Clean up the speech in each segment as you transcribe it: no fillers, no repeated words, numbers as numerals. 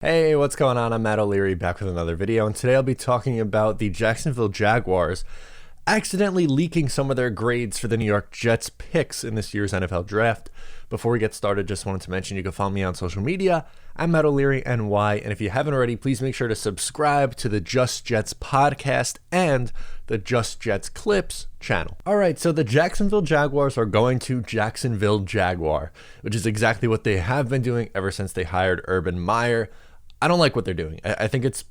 Hey, what's going on? I'm Matt O'Leary back with another video, and today I'll be talking about the Jacksonville Jaguars accidentally leaking some of their grades for the New York Jets picks in this year's NFL draft. Before we get started, just wanted to mention you can follow me on social media. I'm Matt O'Leary NY, and if you haven't already, please make sure to subscribe to the Just Jets podcast and the Just Jets Clips channel. All right, so the Jacksonville Jaguars are going to Jacksonville Jaguar, which is exactly what they have been doing ever since they hired Urban Meyer. I don't like what they're doing. I think it's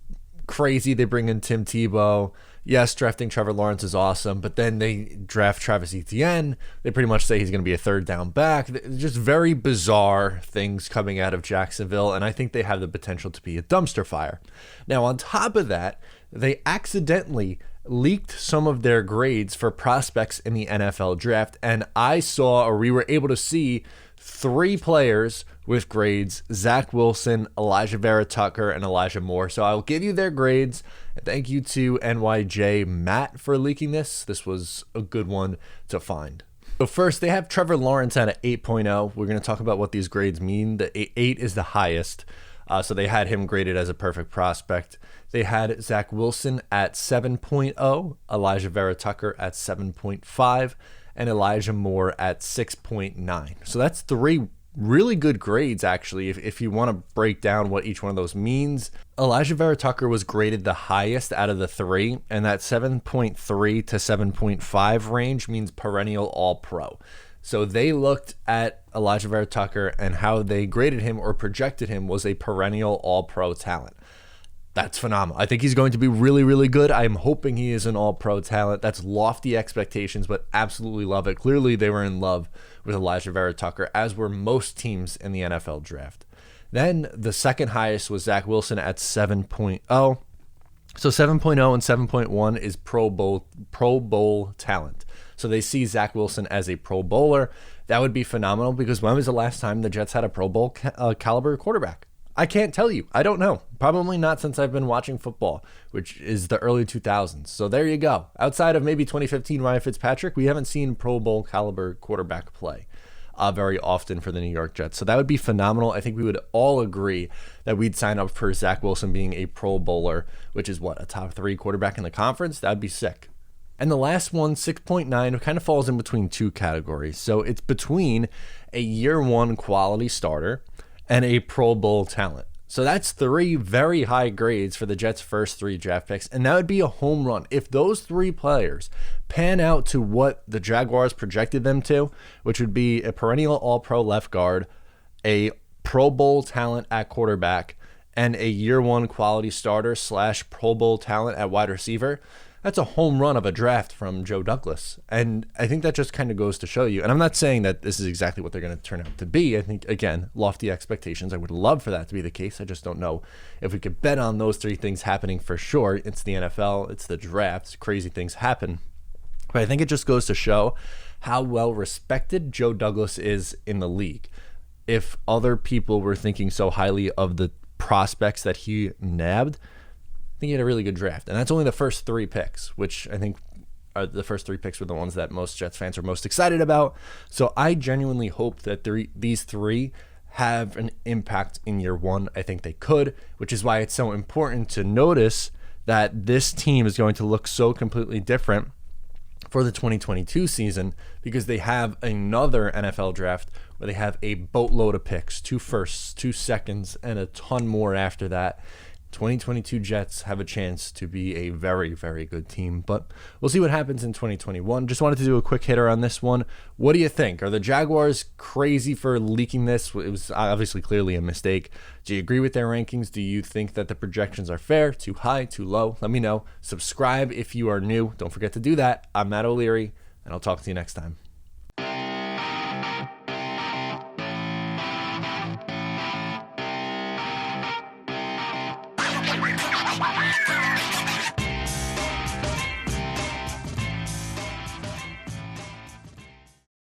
crazy they bring in Tim Tebow. Yes, drafting Trevor Lawrence is awesome, but then they draft Travis Etienne. They pretty much say he's going to be a third down back. Just very bizarre things coming out of Jacksonville, and I think they have the potential to be a dumpster fire. Now, on top of that, they accidentally leaked some of their grades for prospects in the NFL draft, and we were able to see 3 players with grades: Zack Wilson, Elijah Vera-Tucker, and Elijah Moore. So I'll give you their grades. Thank you to NYJ Matt for leaking this. This was a good one to find. So first, they have Trevor Lawrence at an 8.0. We're going to talk about what these grades mean. The 8 is the highest. So they had him graded as a perfect prospect. They had Zack Wilson at 7.0, Elijah Vera-Tucker at 7.5, and Elijah Moore at 6.9. So that's 3 really good grades, actually, if you want to break down what each one of those means. Elijah Vera-Tucker was graded the highest out of the 3, and that 7.3 to 7.5 range means perennial All-Pro. So they looked at Elijah Vera-Tucker, and how they graded him or projected him was a perennial All-Pro talent. That's phenomenal. I think he's going to be really, really good. I'm hoping he is an all-pro talent. That's lofty expectations, but absolutely love it. Clearly, they were in love with Elijah Vera-Tucker, as were most teams in the NFL draft. Then the second highest was Zack Wilson at 7.0. So 7.0 and 7.1 is Pro Bowl talent. So they see Zack Wilson as a Pro Bowler. That would be phenomenal, because when was the last time the Jets had a Pro Bowl caliber quarterback? I can't tell you. I don't know. Probably not since I've been watching football, which is the early 2000s. So there you go. Outside of maybe 2015 Ryan Fitzpatrick, we haven't seen Pro Bowl caliber quarterback play very often for the New York Jets. So that would be phenomenal. I think we would all agree that we'd sign up for Zack Wilson being a Pro Bowler, which is what, a top 3 quarterback in the conference? That'd be sick. And the last one, 6.9, kind of falls in between 2 categories. So it's between a year 1 quality starter and a Pro Bowl talent. So that's 3 very high grades for the Jets' first 3 draft picks, and that would be a home run. If those 3 players pan out to what the Jaguars projected them to, which would be a perennial All-Pro left guard, a Pro Bowl talent at quarterback, and a year 1 quality starter / Pro Bowl talent at wide receiver, that's a home run of a draft from Joe Douglas. And I think that just kind of goes to show you, and I'm not saying that this is exactly what they're going to turn out to be. I think, again, lofty expectations. I would love for that to be the case. I just don't know if we could bet on those 3 things happening for sure. It's the NFL, it's the draft, crazy things happen. But I think it just goes to show how well respected Joe Douglas is in the league. If other people were thinking so highly of the prospects that he nabbed, I think he had a really good draft. And that's only the first 3 picks, which I think are the first 3 picks were the ones that most Jets fans are most excited about. So I genuinely hope that these 3 have an impact in year 1. I think they could, which is why it's so important to notice that this team is going to look so completely different for the 2022 season, because they have another NFL draft where they have a boatload of picks, 2 firsts, 2 seconds, and a ton more after that. 2022 Jets have a chance to be a very, very good team, but we'll see what happens in 2021. Just wanted to do a quick hitter on this one. What do you think? Are the Jaguars crazy for leaking this? It was obviously clearly a mistake. Do you agree with their rankings? Do you think that the projections are fair, too high, too low? Let me know. Subscribe if you are new. Don't forget to do that. I'm Matt O'Leary, and I'll talk to you next time.